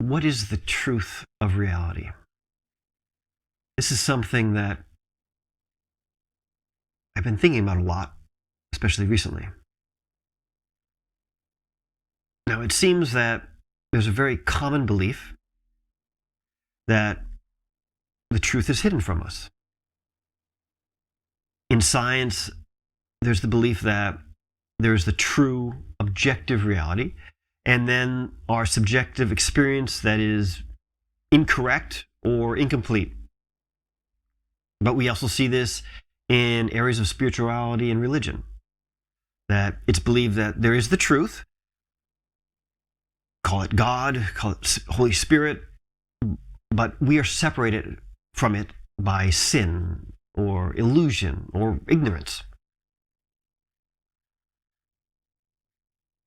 what is the truth of reality? This is something that I've been thinking about a lot, especially recently. Now, it seems that there's a very common belief that the truth is hidden from us. In science, there's the belief that there's the true objective reality, and then our subjective experience that is incorrect or incomplete. But we also see this in areas of spirituality and religion, that it's believed that there is the truth, call it God, call it Holy Spirit, but we are separated from it by sin or illusion or ignorance.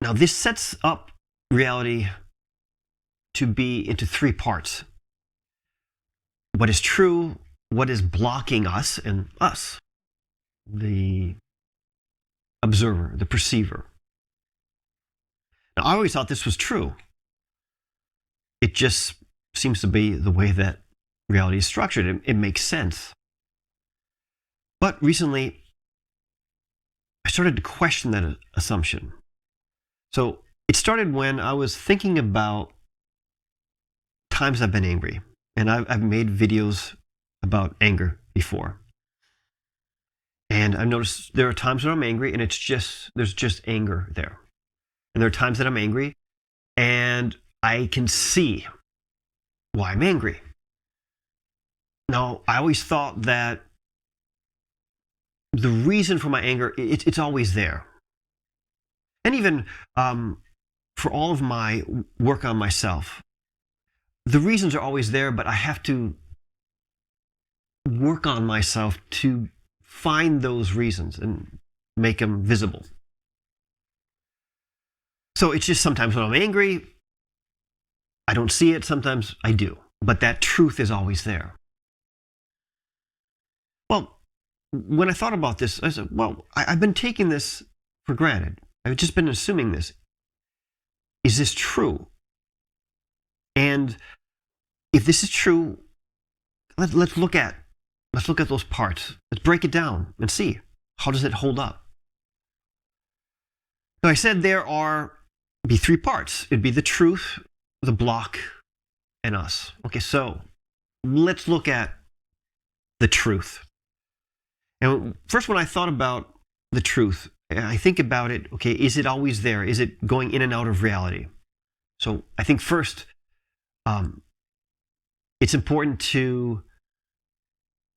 Now, this sets up reality to be into three parts: what is true, what is blocking us, and us, the observer, the perceiver. Now, I always thought this was true. It just seems to be the way that reality is structured. It makes sense. But recently, I started to question that assumption. So it started when I was thinking about times I've been angry. And I've made videos about anger before. And I've noticed there are times when I'm angry and there's just anger there. And there are times that I'm angry and I can see why I'm angry. Now, I always thought that the reason for my anger, it's always there. And even for all of my work on myself, the reasons are always there, but I have to work on myself to find those reasons and make them visible. So it's just sometimes when I'm angry, I don't see it. Sometimes I do. But that truth is always there. Well, when I thought about this, I said, well, I've been taking this for granted. I've just been assuming this. Is this true? And if this is true, let's look at those parts. Let's break it down and see, how does it hold up? Now, I said there be three parts. It'd be the truth, the block, and us. Okay, so let's look at the truth. And first, when I thought about the truth, I think about it, okay, is it always there? Is it going in and out of reality? So I think first, it's important to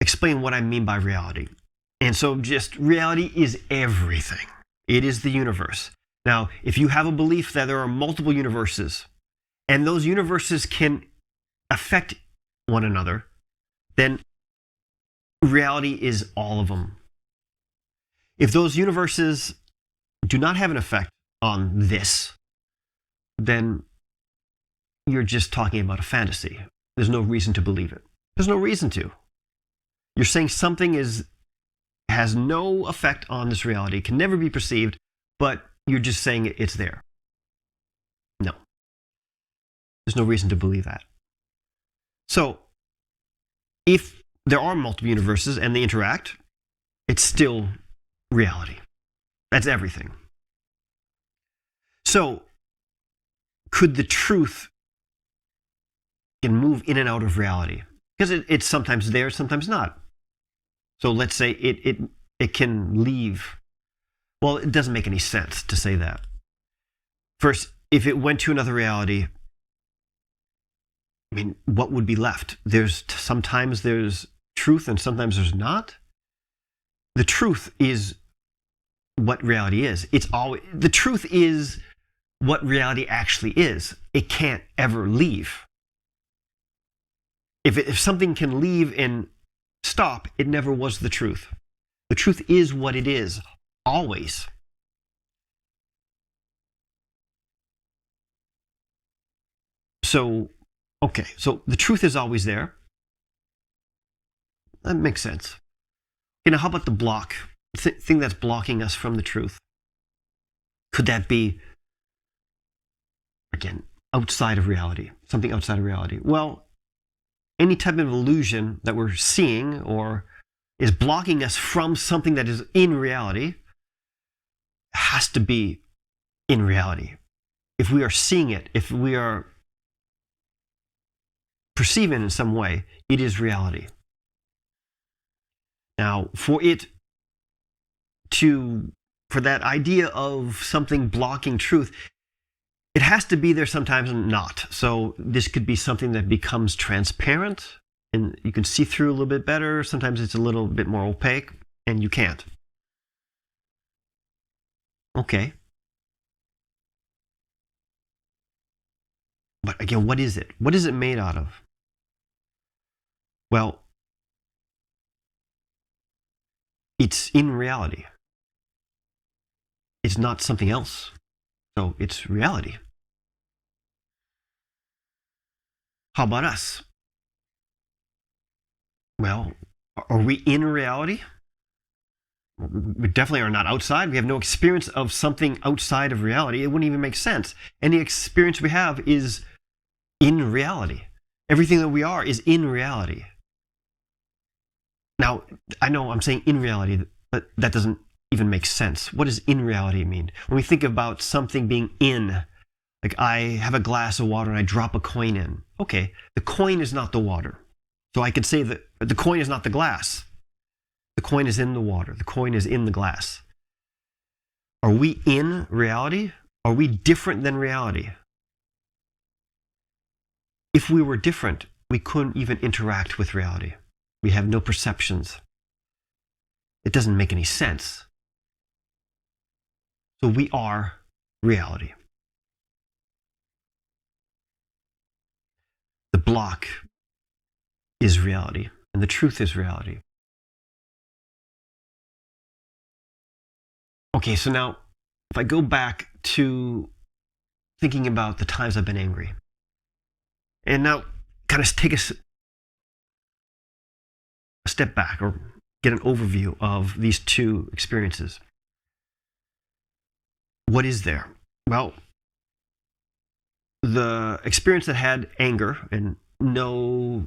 explain what I mean by reality. And so just reality is everything. It is the universe. Now, if you have a belief that there are multiple universes, and those universes can affect one another, then reality is all of them. If those universes do not have an effect on this, then you're just talking about a fantasy. There's no reason to believe it. There's no reason to. You're saying something has no effect on this reality, can never be perceived, but you're just saying it's there. No. There's no reason to believe that. So, if there are multiple universes and they interact, it's still reality. That's everything. So, could the truth can move in and out of reality? Because it's sometimes there, sometimes not. So let's say it can leave. Well, it doesn't make any sense to say that. First, if it went to another reality, I mean, what would be left? Sometimes there's truth and sometimes there's not. The truth is what reality is. The truth is what reality actually is. It can't ever leave. If something can leave and stop, it never was the truth. The truth is what it is, always. So the truth is always there. That makes sense. Now, how about the block? The thing that's blocking us from the truth? Could that be, again, outside of reality, something outside of reality. Well, any type of illusion that we're seeing or is blocking us from something that is in reality has to be in reality. If we are seeing it, if we are perceiving it in some way, it is reality. Now, for that idea of something blocking truth, it has to be there sometimes and not. So this could be something that becomes transparent and you can see through a little bit better. Sometimes it's a little bit more opaque and you can't. Okay. But again, what is it? What is it made out of? Well, it's in reality. It's not something else. So it's reality. How about us? Well, are we in reality? We definitely are not outside. We have no experience of something outside of reality. It wouldn't even make sense. Any experience we have is in reality. Everything that we are is in reality. Now, I know I'm saying in reality, but that doesn't even make sense. What does in reality mean? When we think about something being in, like I have a glass of water and I drop a coin in. Okay, the coin is not the water. So I could say that the coin is not the glass. The coin is in the water. The coin is in the glass. Are we in reality? Are we different than reality? If we were different, we couldn't even interact with reality. We have no perceptions. It doesn't make any sense. So we are reality. The block is reality, and the truth is reality. Okay, so now if I go back to thinking about the times I've been angry, and now kind of take a step back or get an overview of these two experiences. What is there? Well, the experience that had anger and no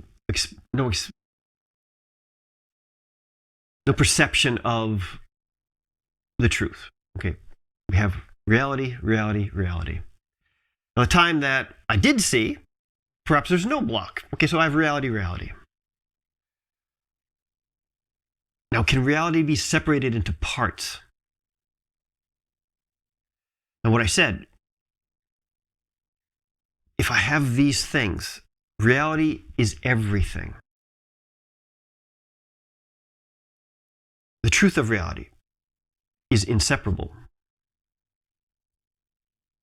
perception of the truth. Okay, we have reality, reality, reality. Now, the time that I did see, perhaps there's no block. Okay, so I have reality, reality. Now, can reality be separated into parts? And what I said, if I have these things, reality is everything. The truth of reality is inseparable.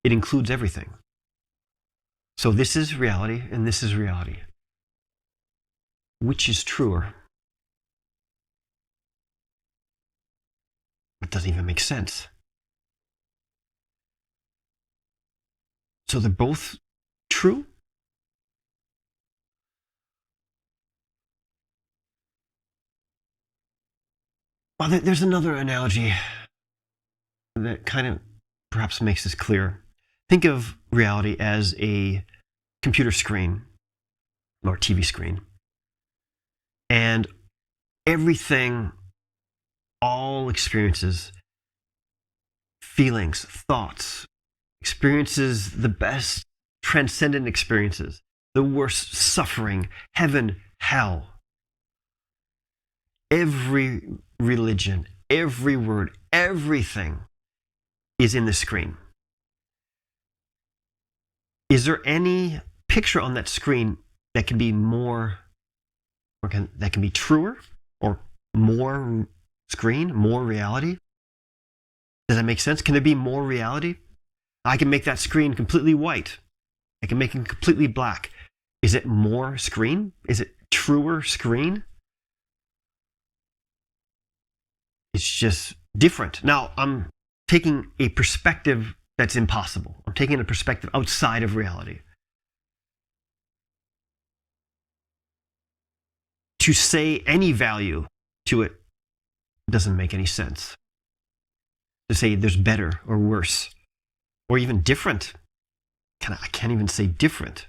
It includes everything. So this is reality and this is reality. Which is truer? It doesn't even make sense. So they're both true? Well, there's another analogy that kind of perhaps makes this clear. Think of reality as a computer screen or TV screen. And everything, all experiences, feelings, thoughts, experiences, the best transcendent experiences, the worst suffering, heaven, hell. Every religion, every word, everything is in the screen. Is there any picture on that screen that can be more, or that can be truer, or more screen, more reality? Does that make sense? Can there be more reality? I can make that screen completely white. I can make it completely black. Is it more screen? Is it truer screen? It's just different. Now, I'm taking a perspective that's impossible. I'm taking a perspective outside of reality. To say any value to it doesn't make any sense. To say there's better or worse, or even different, I can't even say different.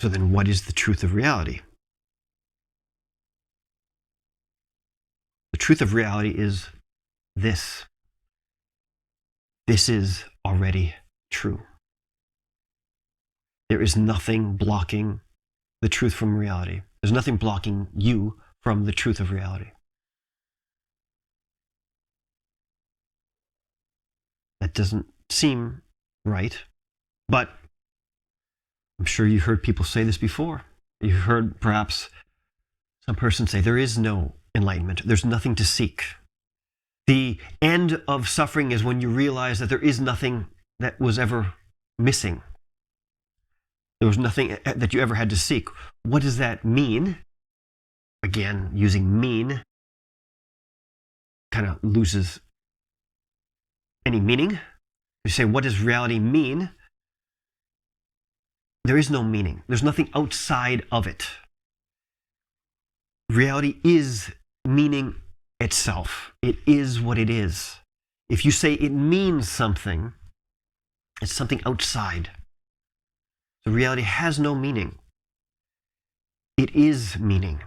So then what is the truth of reality? The truth of reality is this. This is already true. There is nothing blocking the truth from reality. There's nothing blocking you from the truth of reality. That doesn't seem right, but I'm sure you heard people say this before. You heard perhaps some person say there is no enlightenment. There's nothing to seek. The end of suffering is when you realize that there is nothing that was ever missing. There was nothing that you ever had to seek. What does that mean? Again, using mean kind of loses any meaning. You say, what does reality mean? There is no meaning. There's nothing outside of it. Reality is meaning itself. It is what it is. If you say it means something, it's something outside. So reality has no meaning. It is meaning.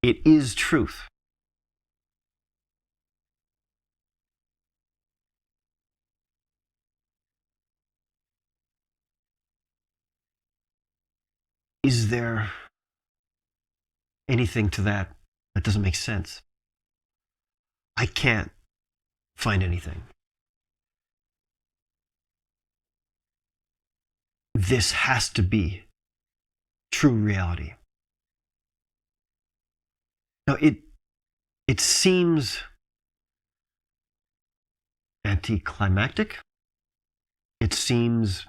It is truth. Is there anything to that that doesn't make sense? I can't find anything. This has to be true reality. Now, it seems anticlimactic. It seems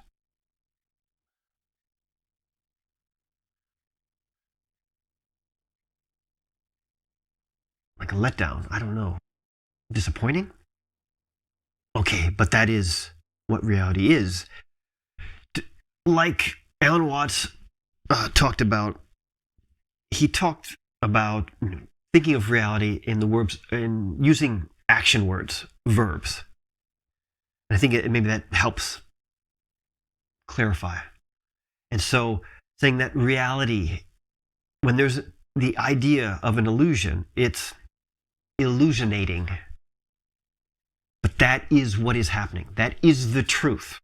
like a letdown. I don't know. Disappointing? Okay, but that is what reality is. Like Alan Watts talked about, he talked about thinking of reality in the verbs, in using action words, verbs. And I think maybe that helps clarify. And so saying that reality, when there's the idea of an illusion, it's illusionating. But that is what is happening. That is the truth.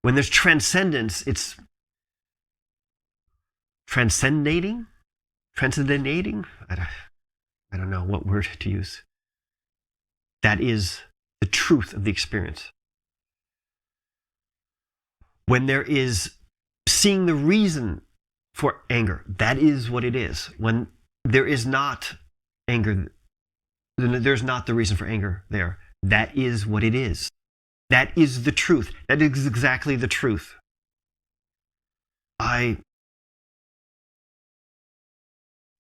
When there's transcendence, it's transcendating? Transcendating? I don't know what word to use. That is the truth of the experience. When there is seeing the reason for anger, that is what it is. When there is not anger, there's not the reason for anger there. That is what it is. That is the truth. That is exactly the truth. I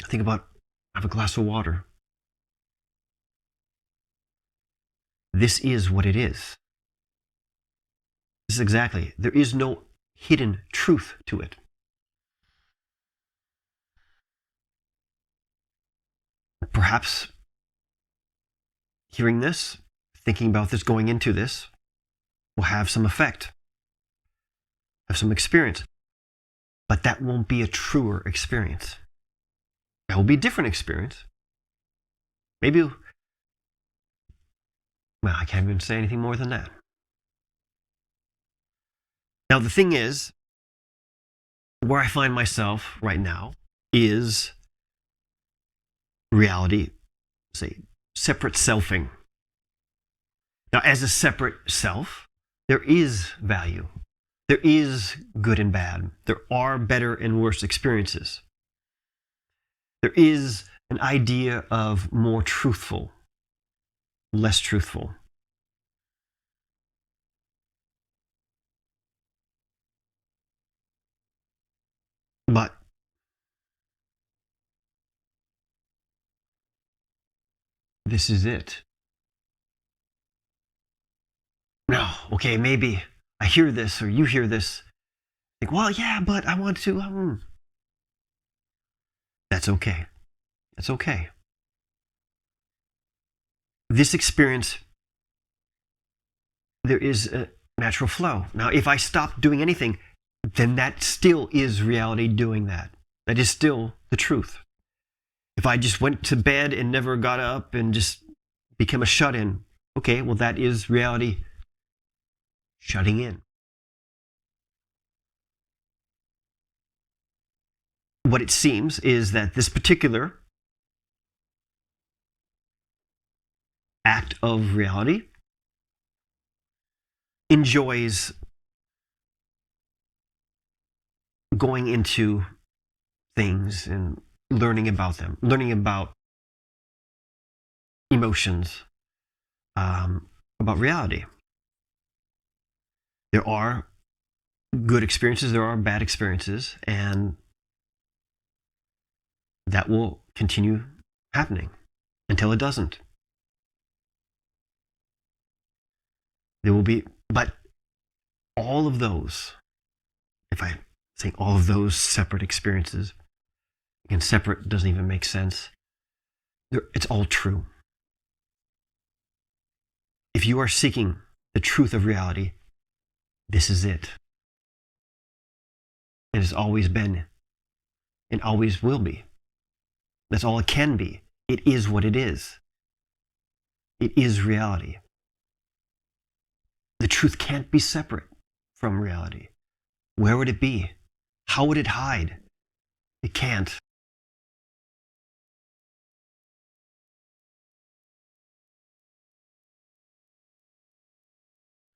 think about, have a glass of water. This is what it is. This is exactly. There is no hidden truth to it. Perhaps hearing this, thinking about this, going into this, will have some effect, have some experience. But that won't be a truer experience. That will be a different experience. Maybe, well, I can't even say anything more than that. Now, the thing is, where I find myself right now is reality, say, separate selfing. Now, as a separate self, there is value. There is good and bad. There are better and worse experiences. There is an idea of more truthful, less truthful. But this is it. Now, okay, maybe I hear this or you hear this. Think, well, yeah, but I want to. That's okay. That's okay. This experience, there is a natural flow. Now, if I stop doing anything, then that still is reality doing that. That is still the truth. If I just went to bed and never got up and just became a shut-in, okay, well, that is reality shutting in. What it seems is that this particular act of reality enjoys going into things and learning about them, learning about emotions, about reality. There are good experiences, there are bad experiences, and that will continue happening until it doesn't. There will be, but all of those, if I say all of those separate experiences, again, separate doesn't even make sense. It's all true. If you are seeking the truth of reality, this is it. It has always been and always will be. That's all it can be. It is what it is. It is reality. The truth can't be separate from reality. Where would it be? How would it hide? It can't.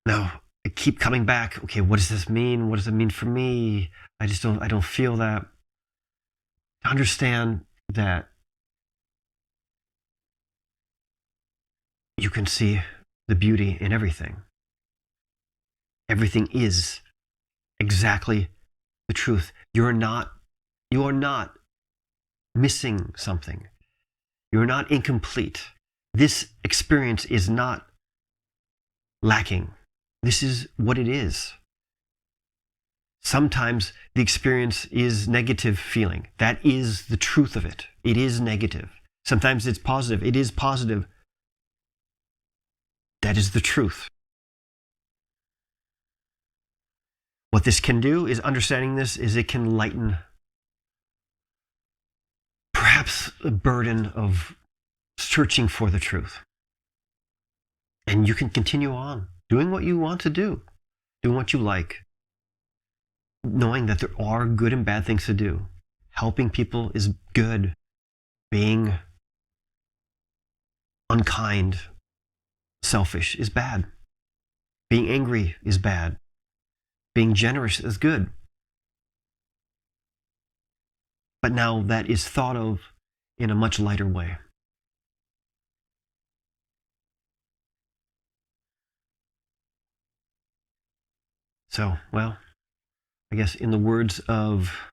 Now, I keep coming back. Okay, what does this mean? What does it mean for me? I don't feel that. To understand that you can see the beauty in everything. Everything is exactly the truth. You are not missing something. You're not incomplete. This experience is not lacking. This is what it is. Sometimes the experience is negative feeling. That is the truth of it. It is negative. Sometimes it's positive. It is positive. That is the truth. What this can do is understanding this is it can lighten perhaps the burden of searching for the truth. And you can continue on doing what you want to do, doing what you like, knowing that there are good and bad things to do. Helping people is good. Being unkind, selfish is bad. Being angry is bad. Being generous is good. But now that is thought of in a much lighter way. So, well, I guess in the words of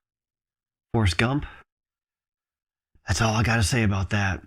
Forrest Gump, that's all I got to say about that.